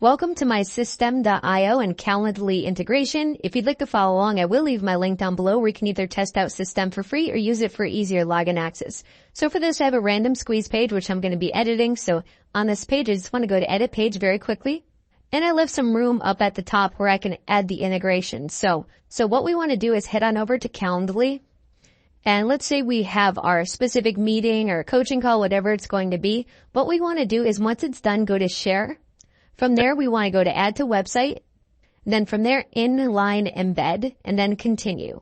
Welcome to my System.io and Calendly integration. If you'd like to follow along, I will leave my link down below where you can either test out System for free or use it for easier login access. So for this, I have a random squeeze page, which I'm going to be editing. So on this page, I just want to go to edit page very quickly. And I left some room up at the top where I can add the integration. So what we want to do is head on over to Calendly. And let's say we have our specific meeting or coaching call, whatever it's going to be. What we want to do is once it's done, go to share. From there, we want to go to add to website. Then from there, inline embed and then continue.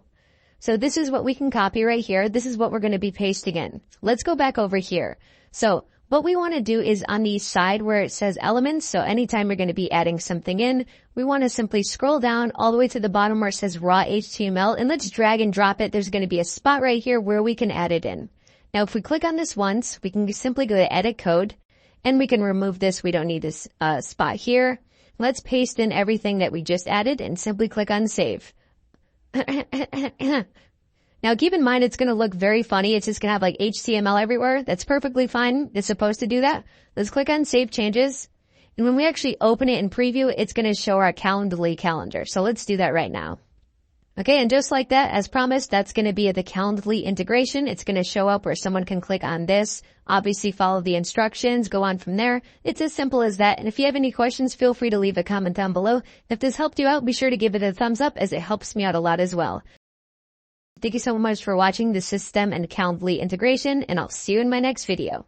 So this is what we can copy right here. This is what we're going to be pasting in. Let's go back over here. So what we want to do is on the side where it says elements. So anytime you're going to be adding something in, we want to simply scroll down all the way to the bottom where it says raw HTML and let's drag and drop it. There's going to be a spot right here where we can add it in. Now, if we click on this once, we can simply go to edit code. And we can remove this. We don't need this spot here. Let's paste in everything that we just added and simply click on save. Now keep in mind it's going to look very funny. It's just going to have like HTML everywhere. That's perfectly fine. It's supposed to do that. Let's click on save changes. And when we actually open it and preview, it's going to show our Calendly calendar. So let's do that right now. Okay, and just like that, as promised, that's going to be the Calendly integration. It's going to show up where someone can click on this, obviously follow the instructions, go on from there. It's as simple as that. And if you have any questions, feel free to leave a comment down below. If this helped you out, be sure to give it a thumbs up as it helps me out a lot as well. Thank you so much for watching the System and Calendly integration, and I'll see you in my next video.